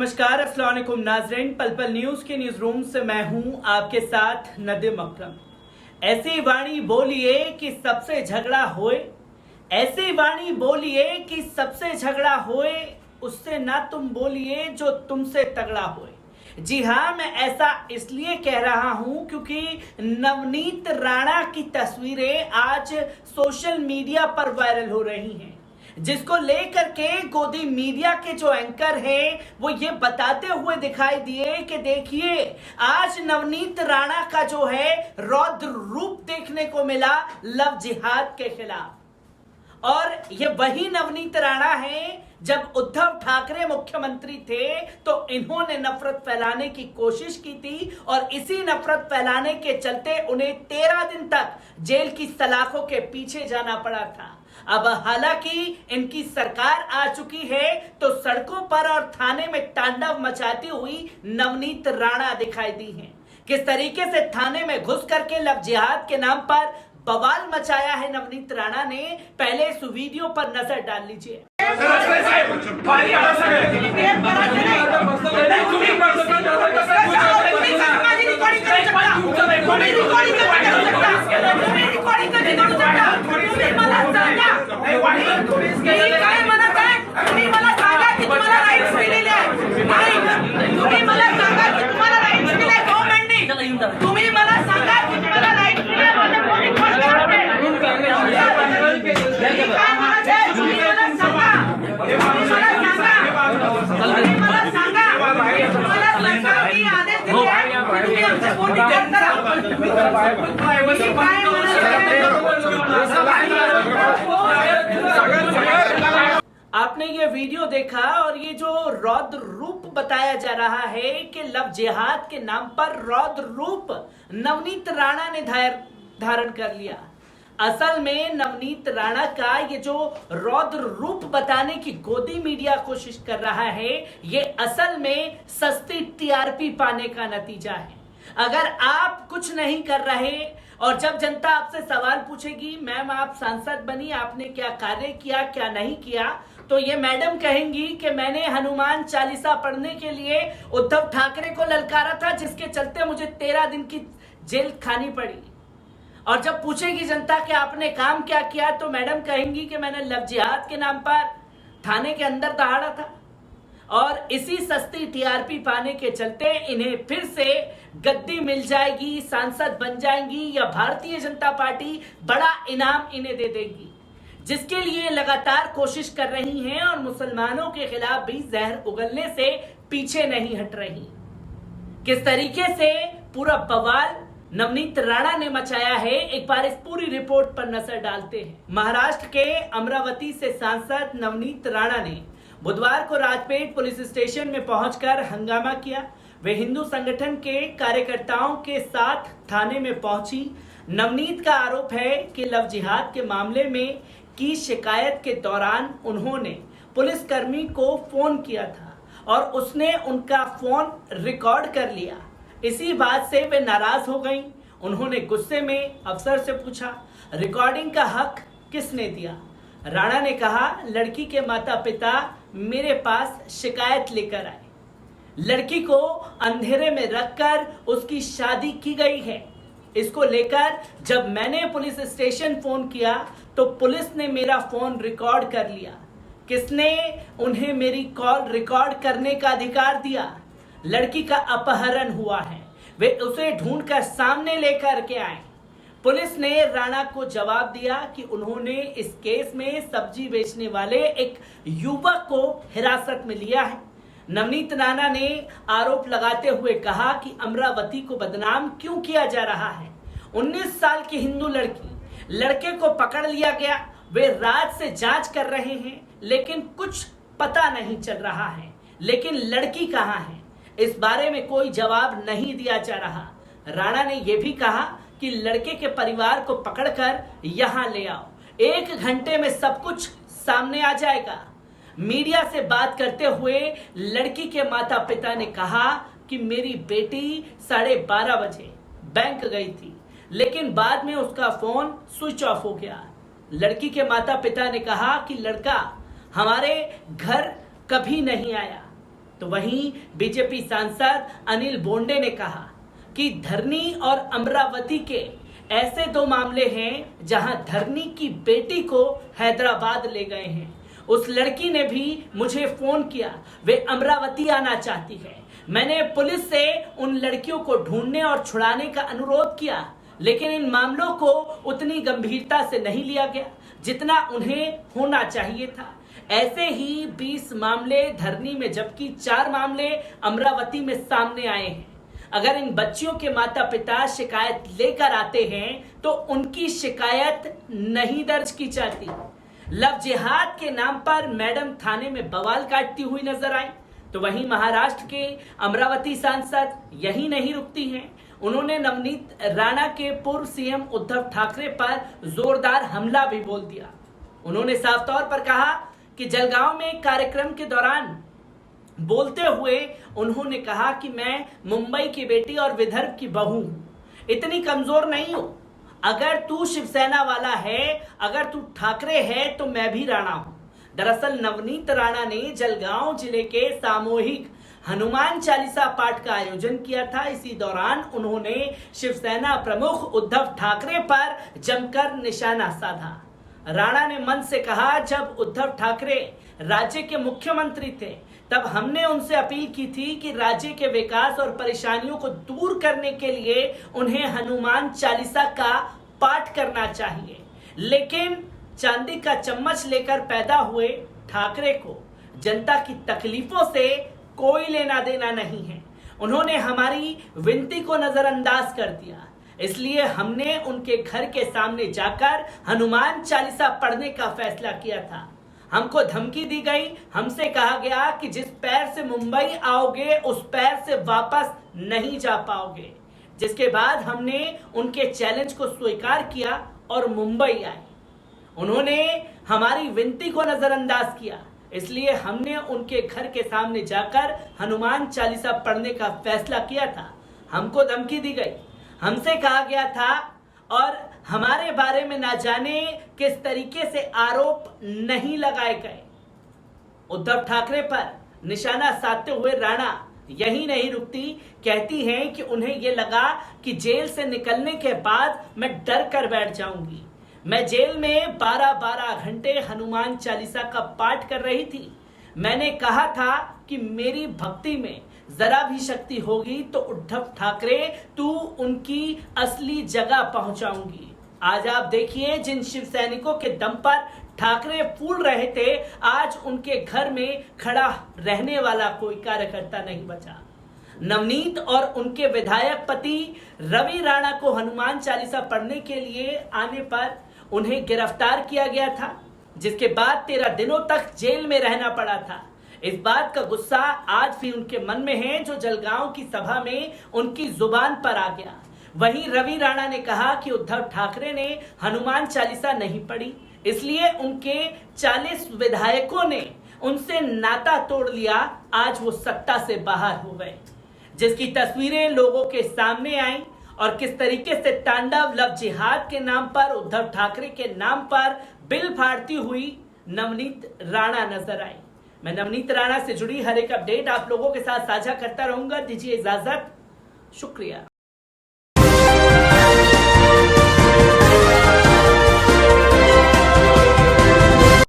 नमस्कार, अस्सलाम वालेकुम नाज़रीन। पल पल न्यूज के न्यूज रूम से मैं हूं आपके साथ नदीम अकरम। ऐसी वाणी बोलिए कि सबसे झगड़ा होए, ऐसी वाणी बोलिए कि सबसे झगड़ा होए, उससे ना तुम बोलिए जो तुमसे तगड़ा होए। जी हाँ, मैं ऐसा इसलिए कह रहा हूं क्योंकि नवनीत राणा की तस्वीरें आज सोशल मीडिया पर वायरल हो रही हैं, जिसको लेकर के गोदी मीडिया के जो एंकर हैं वो ये बताते हुए दिखाई दिए कि देखिए आज नवनीत राणा का जो है रौद्र रूप देखने को मिला लव जिहाद के खिलाफ। और ये वही नवनीत राणा है, जब उद्धव ठाकरे मुख्यमंत्री थे तो इन्होंने नफरत फैलाने की कोशिश की थी और इसी नफरत फैलाने के चलते उन्हें 13 दिन तक जेल की सलाखों के पीछे जाना पड़ा था। अब हालांकि इनकी सरकार आ चुकी है तो सड़कों पर और थाने में तांडव मचाती हुई नवनीत राणा दिखाई दी हैं। किस तरीके से थाने में घुस करके लव जिहाद के नाम पर बवाल मचाया है नवनीत राणा ने, पहले इस वीडियो पर नजर डाल लीजिए। तुम्ही मला सांगा की तुम्हाला राईट आपने ये वीडियो देखा और ये जो रौद्र रूप बताया जा रहा है कि लव जिहाद के नाम पर रौद्र रूप नवनीत राणा ने धारण कर लिया। असल में नवनीत राणा का ये जो रौद्र रूप बताने की गोदी मीडिया कोशिश कर रहा है, ये असल में सस्ती टीआरपी पाने का नतीजा है। अगर आप कुछ नहीं कर रहे और जब जनता आपसे सवाल पूछेगी मैम आप सांसद बनी, आपने क्या कार्य किया क्या नहीं किया, तो ये मैडम कहेंगी कि मैंने हनुमान चालीसा पढ़ने के लिए उद्धव ठाकरे को ललकारा था, जिसके चलते मुझे 13 दिन की जेल खानी पड़ी। और जब पूछेगी जनता कि आपने काम क्या किया, तो मैडम कहेंगी कि मैंने लव जिहाद के नाम पर थाने के अंदर दहाड़ा था। और इसी सस्ती टीआरपी पाने के चलते इन्हें फिर से गद्दी मिल जाएगी, सांसद बन जाएंगी या भारतीय जनता पार्टी बड़ा इनाम इन्हें दे देगी, जिसके लिए लगातार कोशिश कर रही हैं और मुसलमानों के खिलाफ भी जहर उगलने से पीछे नहीं हट रही। किस तरीके से पूरा बवाल नवनीत राणा ने मचाया है, एक बार इस पूरी रिपोर्ट पर नजर डालते हैं। महाराष्ट्र के अमरावती से सांसद नवनीत राणा ने बुधवार को राजपेट पुलिस स्टेशन में पहुंचकर हंगामा किया। वे हिंदू संगठन के कार्यकर्ताओं के साथ थाने में पहुंची। नवनीत का आरोप है कि लव जिहाद के मामले में की शिकायत के दौरान उन्होंने पुलिसकर्मी को फोन किया था और उसने उनका फोन रिकॉर्ड कर लिया। इसी बात से वे नाराज हो गईं। उन्होंने गुस्से में अफसर से पूछा, रिकॉर्डिंग का हक किसने दिया? राणा ने कहा, लड़की के माता पिता मेरे पास शिकायत लेकर आए। लड़की को अंधेरे में रखकर उसकी शादी की गई है। इसको लेकर जब मैंने पुलिस स्टेशन फोन किया तो पुलिस ने मेरा फोन रिकॉर्ड कर लिया। किसने उन्हें मेरी कॉल रिकॉर्ड करने का अधिकार दिया? लड़की का अपहरण हुआ है, वे उसे ढूंढकर सामने लेकर के आए। पुलिस ने राणा को जवाब दिया कि उन्होंने इस केस में सब्जी बेचने वाले एक युवक को हिरासत में लिया है। नवनीत राणा ने आरोप लगाते हुए कहा कि अमरावती को बदनाम क्यों किया जा रहा है। 19 साल की हिंदू लड़के को पकड़ लिया गया। वे राज से जांच कर रहे हैं लेकिन कुछ पता नहीं चल रहा है। लेकिन लड़की कहां है, इस बारे में कोई जवाब नहीं दिया जा रहा। राणा ने यह भी कहा कि लड़के के परिवार को पकड़कर यहां ले आओ, 1 घंटे में सब कुछ सामने आ जाएगा। मीडिया से बात करते हुए लड़की के माता पिता ने कहा कि मेरी बेटी 12:30 बजे बैंक गई थी, लेकिन बाद में उसका फोन स्विच ऑफ हो गया। लड़की के माता पिता ने कहा कि लड़का हमारे घर कभी नहीं आया। तो वहीं बीजेपी सांसद अनिल बोंडे ने कहा कि धरनी और अमरावती के ऐसे दो मामले हैं जहां धरनी की बेटी को हैदराबाद ले गए हैं। उस लड़की ने भी मुझे फोन किया, वे अमरावती आना चाहती है। मैंने पुलिस से उन लड़कियों को ढूंढने और छुड़ाने का अनुरोध किया, लेकिन इन मामलों को उतनी गंभीरता से नहीं लिया गया जितना उन्हें होना चाहिए था। ऐसे ही 20 मामले धरनी में जबकि 4 मामले अमरावती में सामने आए हैं। अगर इन बच्चियों के माता पिता शिकायत लेकर आते हैं तो उनकी शिकायत नहीं दर्ज की जाती। लव जिहाद के नाम पर मैडम थाने में बवाल काटती हुई नजर आई। तो वहीं महाराष्ट्र के अमरावती सांसद यही नहीं रुकती हैं। उन्होंने नवनीत राणा के पूर्व सीएम उद्धव ठाकरे पर जोरदार हमला भी बोल दिया। उन्होंने साफ तौर पर कहा कि जलगांव में कार्यक्रम के दौरान बोलते हुए उन्होंने कहा कि मैं मुंबई की बेटी और विदर्भ की बहू हूं, इतनी कमजोर नहीं हूं। अगर तू शिवसेना वाला है, अगर तू ठाकरे है तो मैं भी राणा हूं। दरअसल नवनीत राणा ने जलगांव जिले के सामूहिक हनुमान चालीसा पाठ का आयोजन किया था। इसी दौरान उन्होंने शिवसेना प्रमुख उद्धव ठाकरे पर जमकर निशाना साधा। राणा ने मंच से कहा, जब उद्धव ठाकरे राज्य के मुख्यमंत्री थे तब हमने उनसे अपील की थी कि राज्य के विकास और परेशानियों को दूर करने के लिए उन्हें हनुमान चालीसा का पाठ करना चाहिए। लेकिन चांदी का चम्मच लेकर पैदा हुए ठाकरे को जनता की तकलीफों से कोई लेना देना नहीं है। उन्होंने हमारी विनती को नजरअंदाज कर दिया, इसलिए हमने उनके घर के सामने जाकर हनुमान चालीसा पढ़ने का फैसला किया था। हमको धमकी दी गई, हमसे कहा गया कि जिस पैर से मुंबई आओगे उस पैर से वापस नहीं जा पाओगे। जिसके बाद हमने उनके चैलेंज को स्वीकार किया और मुंबई आए। उन्होंने हमारी विनती को नजरअंदाज किया, इसलिए हमने उनके घर के सामने जाकर हनुमान चालीसा पढ़ने का फैसला किया था। हमको धमकी दी गई, हमसे कहा गया था और हमारे बारे में ना जाने किस तरीके से आरोप नहीं लगाए गए। उद्धव ठाकरे पर निशाना साधते हुए राणा यही नहीं रुकती, कहती हैं कि उन्हें यह लगा कि जेल से निकलने के बाद मैं डर कर बैठ जाऊंगी। मैं जेल में 12-12 घंटे हनुमान चालीसा का पाठ कर रही थी। मैंने कहा था कि मेरी भक्ति में जरा भी शक्ति होगी तो उद्धव ठाकरे तू उनकी असली जगह पहुंचाऊंगी। आज आप देखिए, जिन शिव सैनिकों के दम पर ठाकरे फूल रहे थे, आज उनके घर में खड़ा रहने वाला कोई कार्यकर्ता नहीं बचा। नवनीत और उनके विधायक पति रवि राणा को हनुमान चालीसा पढ़ने के लिए आने पर उन्हें गिरफ्तार किया गया था, जिसके बाद 13 दिनों तक जेल में रहना पड़ा था। इस बात का गुस्सा आज भी उनके मन में है जो जलगांव की सभा में उनकी जुबान पर आ गया। वहीं रवि राणा ने कहा कि उद्धव ठाकरे ने हनुमान चालीसा नहीं पढ़ी, इसलिए उनके 40 विधायकों ने उनसे नाता तोड़ लिया। आज वो सत्ता से बाहर हो गए, जिसकी तस्वीरें लोगों के सामने आई और किस तरीके से तांडव लव जिहाद के नाम पर, उद्धव ठाकरे के नाम पर बिल फाड़ती हुई नवनीत राणा नजर आई। मैं नवनीत राणा से जुड़ी हर एक अपडेट आप लोगों के साथ साझा करता रहूंगा। दीजिए इजाजत, शुक्रिया।